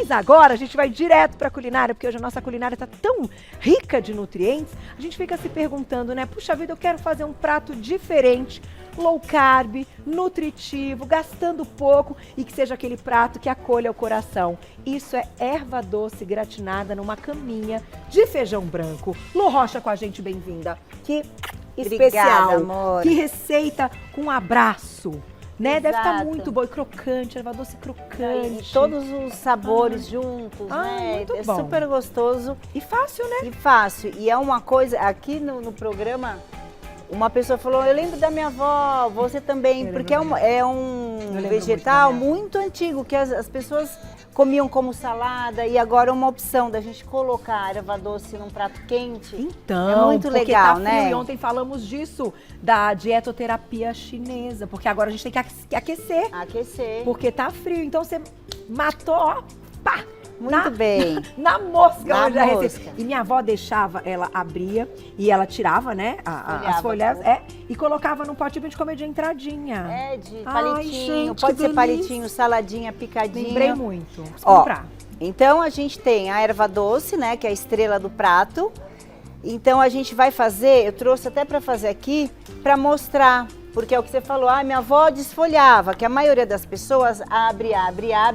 Mas agora a gente vai direto para a culinária, porque hoje a nossa culinária está tão rica de nutrientes, a gente fica se perguntando, né? Puxa vida, eu quero fazer um prato diferente, low carb, nutritivo, gastando pouco e que seja aquele prato que acolha o coração. Isso é erva doce gratinada numa caminha de feijão branco. Lu Rocha com a gente, bem-vinda. Que especial, obrigada, amor. Que receita com abraço. Né? Deve estar Exato. muito bom e crocante, erva doce crocante. E todos os sabores juntos, né? muito É bom. super gostoso E fácil, né? e fácil. E é uma coisa, aqui no programa, uma pessoa falou, eu lembro da minha avó, você também, Eu porque é lembro um Eu lembro vegetal muito da minha muito antigo, que as pessoas comiam como salada e agora é uma opção da gente colocar a erva doce num prato quente. Então, é muito porque legal, tá frio, né? E ontem falamos disso, da dietoterapia chinesa, porque agora a gente tem que aquecer, Aquecer. porque tá frio. Então você matou, ó, pá! Muito bem. Na mosca Na hoje a mosca. receita. E minha avó deixava, ela abria e ela tirava, né, as Folhava folhas, tudo. e colocava num potinho pra gente comer de entradinha. É, de Ai, palitinho, gente, pode que ser delícia. palitinho, saladinha, picadinho. Lembrei muito. Vou Ó, comprar. Então a gente tem a erva doce, né, que é a estrela do prato. Então a gente vai fazer, eu trouxe até para fazer aqui, para mostrar, porque é o que você falou, minha avó desfolhava, que a maioria das pessoas abre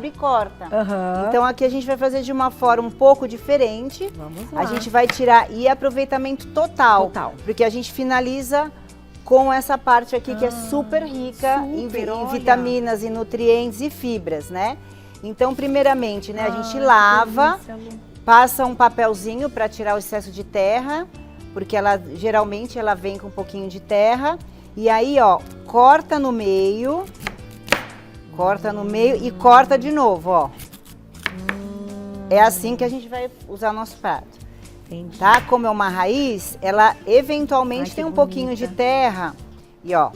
e corta. Aham. Então aqui a gente vai fazer de uma forma um pouco diferente. Vamos lá. A gente vai tirar e aproveitamento total, Total. porque a gente finaliza com essa parte aqui que é super rica super, em olha. vitaminas e nutrientes e fibras, né? Então, primeiramente, né, a gente Ai, lava, que delícia, Lu. passa um papelzinho para tirar o excesso de terra, porque ela geralmente ela vem com um pouquinho de terra. E aí, ó, corta no meio e corta de novo, ó. É assim que a gente vai usar nosso prato, Entendi. tá? Como é uma raiz, ela eventualmente Ai, que tem um pouquinho de bonita. terra. E ó,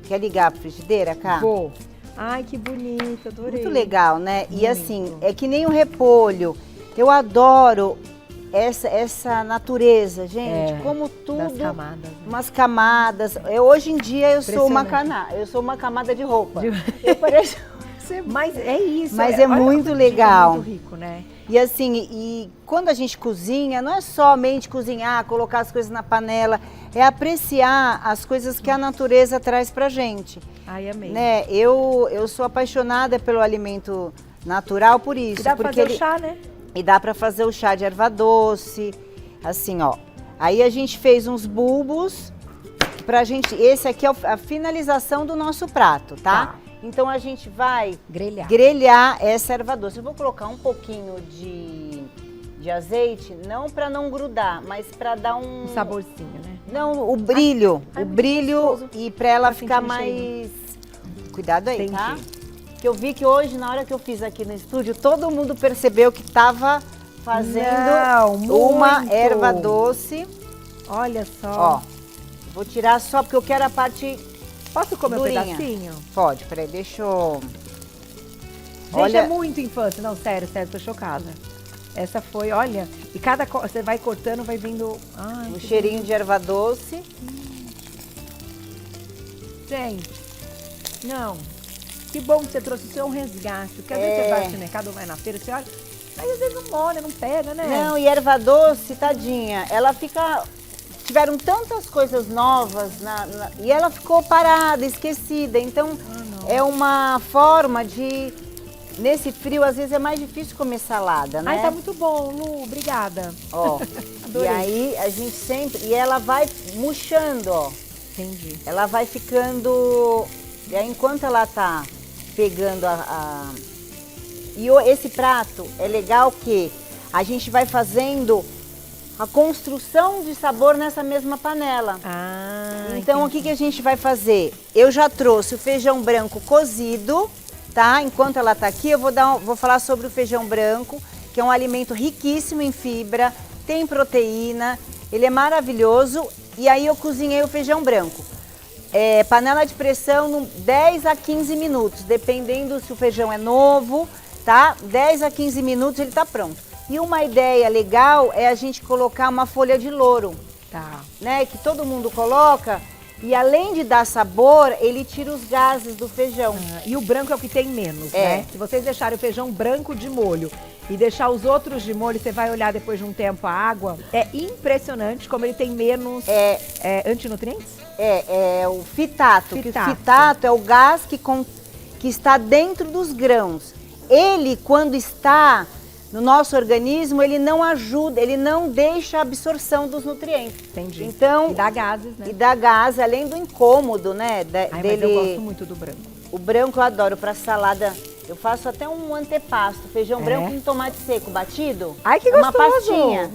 quer ligar a frigideira, cá? Vou. Ai, que bonito, adorei. Muito legal, né? E Muito. assim, é que nem o repolho. Eu adoro essa natureza, gente. É, Como Das tudo, camadas. Né? umas camadas. Hoje em dia eu sou Impressionante. uma camada de roupa. De- Eu pareço... Mas é isso. Mas é olha, muito é legal. muito rico, né? E assim, e quando a gente cozinha, não é somente cozinhar, colocar as coisas na panela, é apreciar as coisas que a natureza traz pra gente. Ai, amei. Né? Eu sou apaixonada pelo alimento natural por isso. E dá pra porque fazer o chá, né? E dá para fazer o chá de erva doce, assim, ó. Aí a gente fez uns bulbos pra gente, esse aqui é a finalização do nosso prato, tá? Então a gente vai grelhar essa erva doce. Eu vou colocar um pouquinho de azeite, não para não grudar, mas para dar Um saborzinho, né? Não, o brilho, Ai, o muito brilho gostoso. e para ela Pra ficar sentir o mais... Cuidado aí, tá? Entendi. Que eu vi que hoje, na hora que eu fiz aqui no estúdio, todo mundo percebeu que tava fazendo Não, uma muito. erva doce. Olha só. Ó, vou tirar só porque eu quero a parte Posso comer durinha. um pedacinho? Pode, peraí, deixa eu... Gente, Olha- é muito infância. Não, sério, tô chocada. Essa foi, olha, e você vai cortando, vai vindo... Ai, Um que cheirinho de erva doce. Gente, não. Que bom que você trouxe, isso é um resgate. Porque às vezes É. você vai no mercado ou vai na feira, você olha, aí às vezes não molha, não pega, né? Não, e erva doce, tadinha, ela fica... Tiveram tantas coisas novas e ela ficou parada, esquecida. Então, é uma forma de... Nesse frio, às vezes é mais difícil comer salada, né? Ai, tá muito bom, Lu, obrigada. Ó, e aí a gente sempre... E ela vai murchando, ó. Entendi. Ela vai ficando... E aí, enquanto ela tá pegando esse prato, é legal que a gente vai fazendo a construção de sabor nessa mesma panela. Ah, Então, o que a gente vai fazer? Eu já trouxe o feijão branco cozido, tá? Enquanto ela tá aqui, eu vou falar sobre o feijão branco, que é um alimento riquíssimo em fibra, tem proteína, ele é maravilhoso. E aí eu cozinhei o feijão branco. Panela de pressão, 10 a 15 minutos, dependendo se o feijão é novo, tá? 10 a 15 minutos ele tá pronto. E uma ideia legal é a gente colocar uma folha de louro, tá. né? Que todo mundo coloca E além de dar sabor, ele tira os gases do feijão. E o branco é o que tem menos, É. né? Se vocês deixarem o feijão branco de molho e deixar os outros de molho, você vai olhar depois de um tempo a água, é impressionante como ele tem menos antinutrientes. É o fitato. Que o Fitato. fitato é o gás que está dentro dos grãos. Ele, quando está no nosso organismo, ele não ajuda, ele não deixa a absorção dos nutrientes. Entendi. Então, E dá gases, né? e dá gás, além do incômodo, né? Ai, dele. mas eu gosto muito do branco. O branco eu adoro para salada. Eu faço até um antepasto, feijão É? branco com tomate seco batido. Ai, que É uma gostoso! pastinha.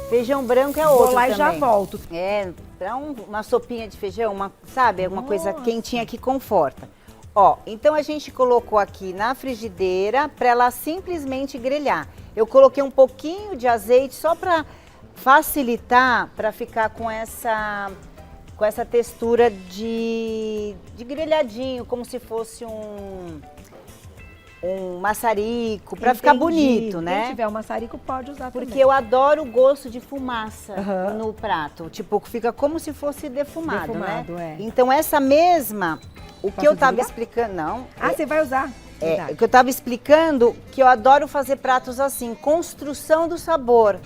Feijão branco é outro Vou lá e também. já volto. É, para uma sopinha de feijão, sabe, uma coisa quentinha que conforta. Ó, então a gente colocou aqui na frigideira para ela simplesmente grelhar. Eu coloquei um pouquinho de azeite só para facilitar, para ficar com essa textura de grelhadinho, como se fosse um maçarico, para ficar Entendi. bonito, né? Quem tiver um maçarico pode usar Porque também. eu adoro o gosto de fumaça Aham. no prato. Tipo, fica como se fosse defumado, Defumado, né? é. Então essa mesma, o que Posso eu tava desligar? explicando, não. Ah, você vai usar? O Verdade. que eu tava explicando, que eu adoro fazer pratos assim, construção do sabor,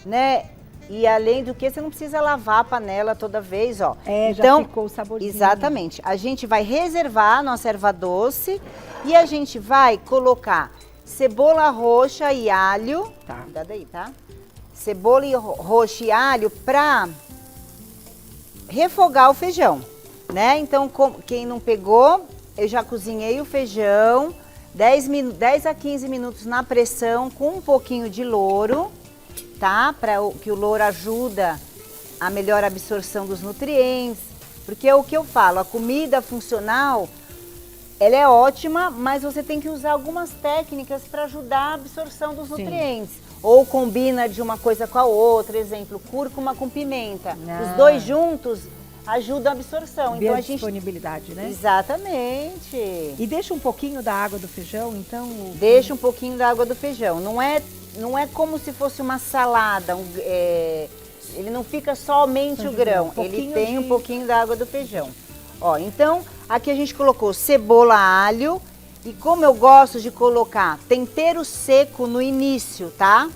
né? E além do que, você não precisa lavar a panela toda vez, ó. É, já então, ficou o saborzinho. exatamente. A gente vai reservar a nossa erva doce e a gente vai colocar cebola roxa e alho. Tá. Cuidado aí, tá? Cebola roxa e alho pra refogar o feijão, né? Então, quem não pegou, eu já cozinhei o feijão 10 a 15 minutos na pressão com um pouquinho de louro, tá? Que o louro ajuda a melhor absorção dos nutrientes. Porque é o que eu falo, a comida funcional, ela é ótima, mas você tem que usar algumas técnicas para ajudar a absorção dos nutrientes. Ou combina de uma coisa com a outra, exemplo, cúrcuma com pimenta. Os dois juntos ajudam a absorção. Então a gente... disponibilidade, né? Exatamente. E deixa um pouquinho da água do feijão, então... Deixa um pouquinho da água do feijão. Não é como se fosse uma salada. Ele não fica somente o grão. Ele tem um pouquinho da água do feijão. Ó, então, aqui a gente colocou cebola, alho. E como eu gosto de colocar tempero seco no início, tá?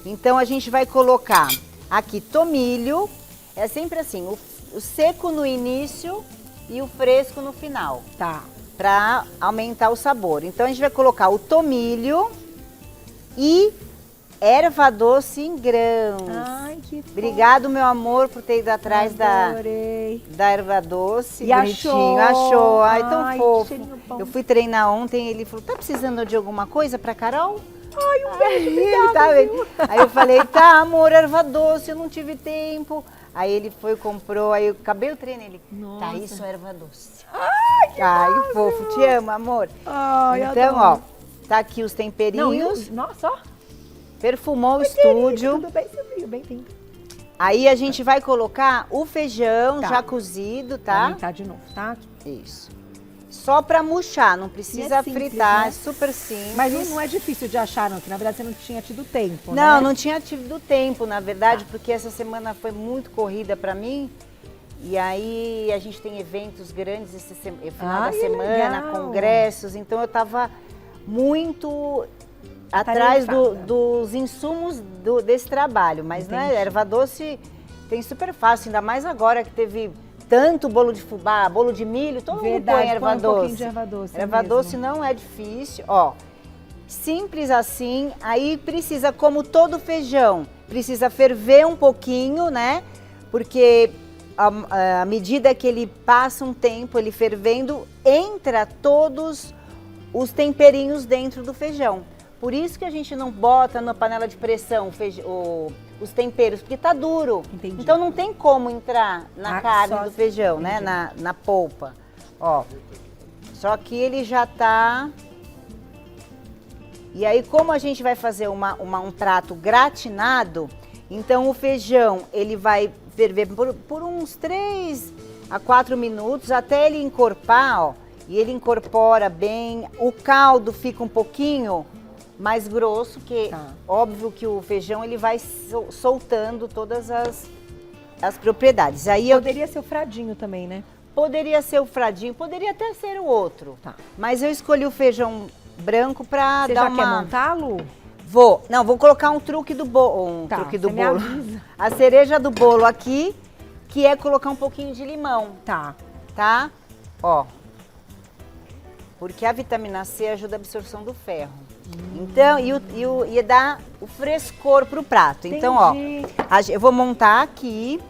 Então a gente vai colocar aqui tomilho. É sempre assim, o seco no início e o fresco no final. Tá. Para aumentar o sabor. Então a gente vai colocar o tomilho e erva doce em grãos. Ai, que fofo. Obrigado, meu amor, por ter ido atrás Adorei. da erva doce. E bonitinho. achou. Ai, tão Ai, fofo. cheirinho bom. Eu fui treinar ontem, ele falou, tá precisando de alguma coisa pra Carol? Ai, um beijo, Ele obrigada, tá viu? vendo? Aí eu falei, tá, amor, erva doce, eu não tive tempo. Aí ele foi, comprou, aí eu acabei o treino, ele, Nossa. tá, isso é erva doce. Ai, que Ai, fofo, te amo, amor. Ai, Então, adoro. ó, tá aqui os temperinhos, Nossa, ó. perfumou o Oi, querido, estúdio. Tudo bem, Silvio? Bem-vindo. Aí a gente vai colocar o feijão Tá. já cozido, Vou tá? aumentar de novo, tá? Isso. Só pra murchar, não precisa simples, fritar, né? é super simples. Mas não é difícil de achar, não, que na verdade você não tinha tido tempo, Não, né? não tinha tido tempo, na verdade, porque essa semana foi muito corrida pra mim. E aí a gente tem eventos grandes esse final da Ai, semana, legal. congressos, então eu tava muito atrás Atarefada. dos insumos desse trabalho. Mas, né, Entendi. erva doce tem super fácil, ainda mais agora que teve tanto bolo de fubá, bolo de milho, todo mundo põe Verdade, erva põe um doce. pouquinho de erva doce. Erva mesmo. doce não é difícil, ó. Simples assim, aí precisa, como todo feijão, precisa ferver um pouquinho, né? Porque à medida que ele passa um tempo, ele fervendo, entra todos os temperinhos dentro do feijão. Por isso que a gente não bota na panela de pressão os temperos, porque tá duro. Entendi. Então não tem como entrar na carne só- do feijão, né? entendi. Na polpa. Ó, só que ele já tá... E aí, como a gente vai fazer um prato gratinado, então o feijão, ele vai ferver por uns 3 a 4 minutos, até ele encorpar, ó. E ele incorpora bem, o caldo fica um pouquinho mais grosso, que Tá. óbvio que o feijão, ele vai soltando todas as propriedades. Aí eu Poderia ser o fradinho também, né? Poderia ser o fradinho, poderia até ser o outro. Tá. Mas eu escolhi o feijão branco pra Você dar já uma... quer montar, Lu? Vou colocar um truque do bolo. Tá, Truque do você me bolo. avisa. A cereja do bolo aqui, que é colocar um pouquinho de limão, Tá. tá? Ó. Porque a vitamina C ajuda a absorção do ferro. Então, e dá o frescor pro prato. Então, ó, eu vou montar aqui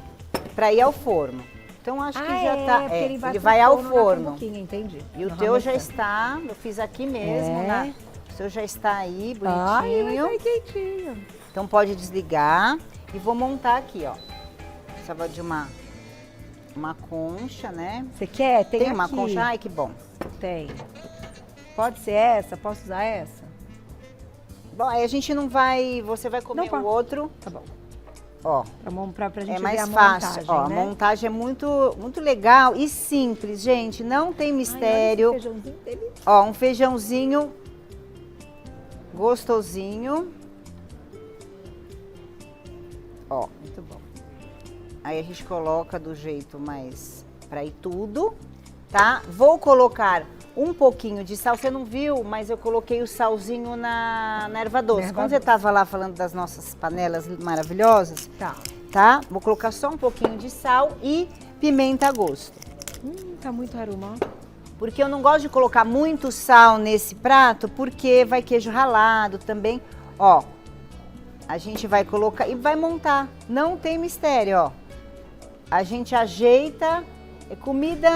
pra ir ao forno. Então, acho que já tá. Porque É, ele vai, vai ao na forno. cumbuquinha, entendi. E o No teu já ramessão. está, eu fiz aqui mesmo, É. né? O seu já está aí, Ai, vai bonitinho. sair quentinho. Então pode desligar e vou montar aqui, ó. Precisava de uma concha, né? Você quer? Tem uma aqui. concha? Ai, que bom. Tem. Pode ser essa? Posso usar essa? Bom, aí a gente não vai, você vai comer Não, o outro, Tá bom. ó. Pra gente É ver mais a fácil, montagem, ó. né? A montagem é muito legal e simples, gente. Não tem mistério. Ai, olha esse feijãozinho dele. Ó, um feijãozinho gostosinho. Ó, Muito bom. aí a gente coloca do jeito mais pra ir tudo, tá? Vou colocar um pouquinho de sal. Você não viu, mas eu coloquei o salzinho na erva doce. Erva Quando você doce. tava lá falando das nossas panelas maravilhosas, Tá. tá? Vou colocar só um pouquinho de sal e pimenta a gosto. Tá muito aroma. Porque eu não gosto de colocar muito sal nesse prato, porque vai queijo ralado também. Ó, a gente vai colocar e vai montar. Não tem mistério, ó. A gente ajeita, é comida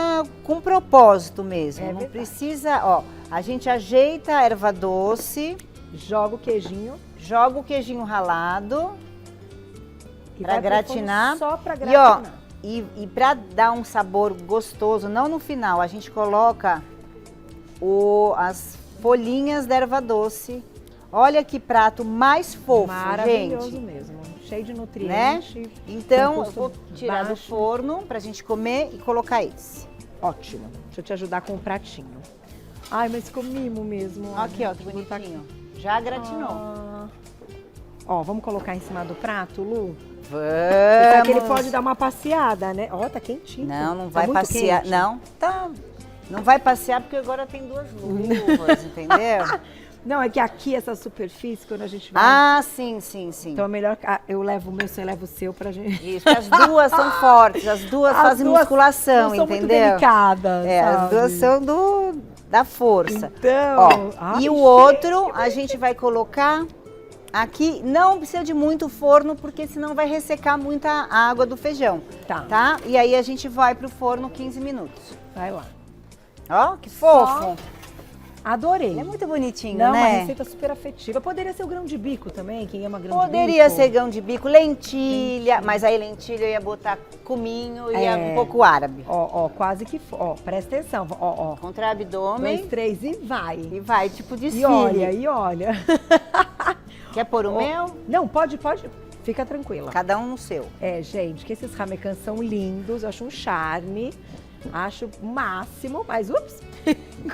com propósito mesmo. É Não verdade. precisa, ó. A gente ajeita a erva doce, Joga o queijinho. joga o queijinho ralado E pra vai pro gratinar. forno só pra E gratinar. ó, e pra dar um sabor gostoso, não no final, a gente coloca as folhinhas da erva doce. Olha que prato mais fofo, Maravilhoso gente. mesmo. Cheio de nutrientes. Então, com eu custo vou tirar do baixo. forno pra gente comer e colocar esse. Ótimo. Deixa eu te ajudar com o pratinho. Ai, mas ficou mimo mesmo. olha. Aqui, ó, que Vou botar bonitinho. Já gratinou. Ah. Ó, vamos colocar em cima do prato, Lu? Você Vamos. sabe que ele pode dar uma passeada, né? Ó, tá quentinho. Não, não Tá vai muito passear. quente? Não, tá. Não vai passear porque agora tem duas luvas, entendeu? Não, é que aqui essa superfície, quando a gente vai... Ah, sim. Então é melhor que eu levo o meu, você leva o seu pra gente... Isso, as duas são fortes, as duas As fazem duas musculação, não são muito entendeu? delicadas, É, as sabe? duas são da força. Então... Ó, ai, e o gente, outro a gente vai colocar aqui, não precisa de muito forno, porque senão vai ressecar muita água do feijão, tá? E aí a gente vai pro forno 15 minutos. Vai lá. Ó, que fofo. Adorei. Ele é muito bonitinho, Não, uma né? receita super afetiva. Poderia ser o grão de bico também, quem ama grão de bico. Poderia ser grão de bico, lentilha, mas aí lentilha eu ia botar cominho e um pouco árabe. Ó, quase que... Ó, presta atenção. Ó. Contra o abdômen. 2, 3 e vai. E vai, tipo desfile. E olha. Quer pôr o meu? Não, pode. Fica tranquila. Cada um no seu. É, gente, que esses ramecãs são lindos, eu acho um charme, acho o máximo, mas ups,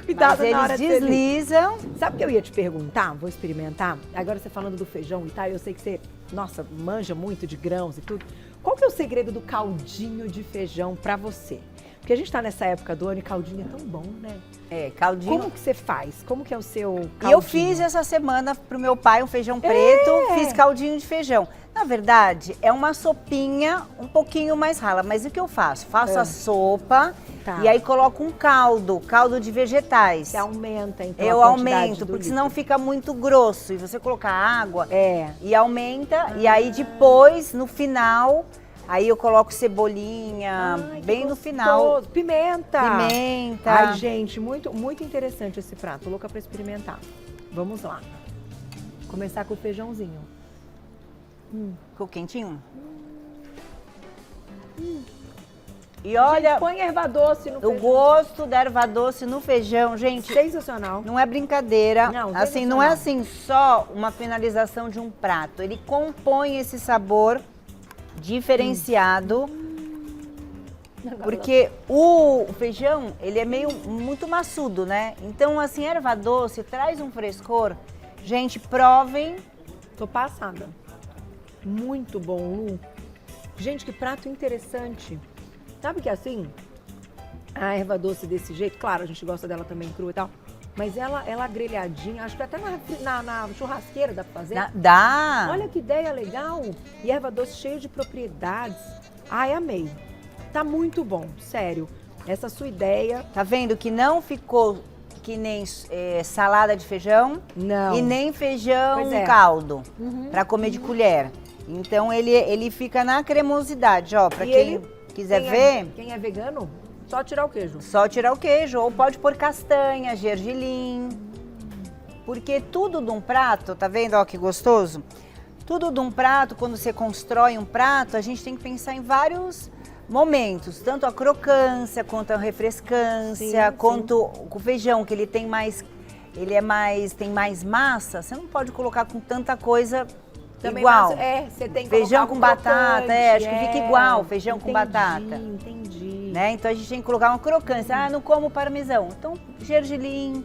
cuidado Mas na hora eles de servir. deslizam. Sabe o que eu ia te perguntar? Vou experimentar. Agora você falando do feijão e tal, eu sei que você, nossa, manja muito de grãos e tudo. Qual que é o segredo do caldinho de feijão pra você? Porque a gente tá nessa época do ano e caldinho é tão bom, né? É, caldinho. Como que você faz? Como que é o seu caldinho? E eu fiz essa semana pro meu pai um feijão preto, fiz caldinho de feijão. Na verdade, é uma sopinha um pouquinho mais rala, mas o que eu faço? Faço a sopa e aí coloco um caldo de vegetais. Você aumenta, então, Eu a quantidade aumento, do porque líquido. senão fica muito grosso. E você colocar água e aumenta, e aí depois, no final, aí eu coloco cebolinha, Ai, que bem no gostoso. final. Pimenta. Pimenta. Ai, gente, muito interessante esse prato. Louca pra experimentar. Vamos lá. Começar com o feijãozinho. Ficou quentinho? E olha, Gente, põe erva doce no o feijão. gosto da erva doce no feijão, gente, Sensacional. não é brincadeira. Não, assim, não é sensacional. assim só uma finalização de um prato. Ele compõe esse sabor diferenciado. Porque o feijão, ele é muito maçudo, né? Então, assim, erva doce traz um frescor. Gente, provem. Tô passada. Muito bom, Lu. Gente, que prato interessante. Sabe que assim, a erva doce desse jeito. Claro, a gente gosta dela também crua e tal. Mas ela grelhadinha, acho que até na churrasqueira dá pra fazer. Dá. Olha que ideia legal. E erva doce cheia de propriedades. Ai, amei. Tá muito bom, sério. Essa sua ideia. Tá vendo que não ficou que nem salada de feijão? Não. E nem feijão Pois é. caldo, pra comer de colher. Então ele fica na cremosidade, ó, pra E quem ele- quiser quem ver, quem é vegano, só tirar o queijo. só tirar o queijo, ou pode pôr castanha, gergelim. Porque tudo de um prato, tá vendo, ó, que gostoso? Tudo de um prato, quando você constrói um prato, a gente tem que pensar em vários momentos, tanto a crocância, quanto a refrescância, Sim, quanto o feijão, que ele tem mais massa, você não pode colocar com tanta coisa igual. Você tem que Feijão colocar com um batata, crocante, acho que fica igual, feijão com batata. Entendi. Né? Então a gente tem que colocar uma crocância. Ah, não como parmesão. Então, gergelim,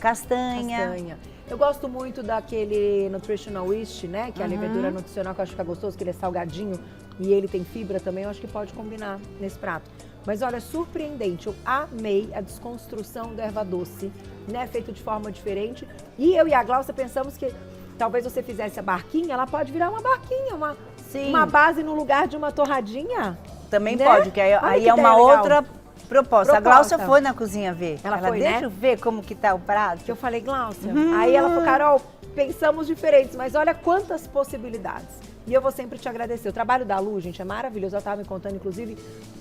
castanha. Eu gosto muito daquele Nutritional Yeast, né? Que é a levedura nutricional, que eu acho que fica gostoso, que ele é salgadinho e ele tem fibra também. Eu acho que pode combinar nesse prato. Mas olha, surpreendente. Eu amei a desconstrução da erva doce, né? Feito de forma diferente. E eu e a Glaucia pensamos que talvez você fizesse a barquinha, ela pode virar uma barquinha, uma base no lugar de uma torradinha. Também né? pode, que aí Olha que é uma ideia legal. outra proposta. A Glaucia foi na cozinha ver. Ela foi, deixa né? eu ver como que tá o prato. Que eu falei, Glaucia. Aí ela falou, Carol, pensamos diferentes, mas olha quantas possibilidades. E eu vou sempre te agradecer. O trabalho da Lu, gente, é maravilhoso. Ela estava me contando, inclusive,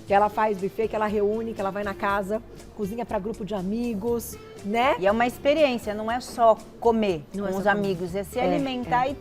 que ela faz buffet, que ela reúne, que ela vai na casa, cozinha para grupo de amigos, né? E é uma experiência, não é só comer Não é com só os comer. amigos, é se alimentar e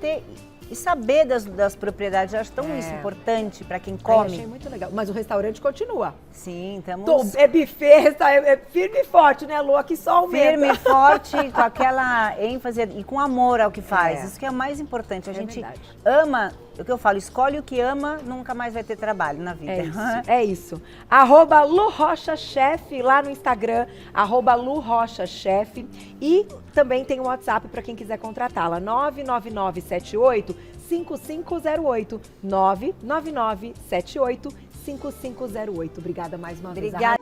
saber das propriedades. Eu acho tão isso importante para quem Ai, come. achei muito legal. Mas o restaurante continua. Sim, estamos É buffet, é firme e forte, né, Lu? Aqui só aumenta. firme e forte, com aquela ênfase e com amor ao que faz. É. Isso que é o mais importante. A gente verdade. ama, o que eu falo, escolhe o que ama, nunca mais vai ter trabalho na vida. É isso. @ Lu Rocha Chef lá no Instagram, @ Lu Rocha Chef. E também tem o WhatsApp para quem quiser contratá-la, 99978 5508. 99978 5508. Obrigada mais uma vez. Obrigada.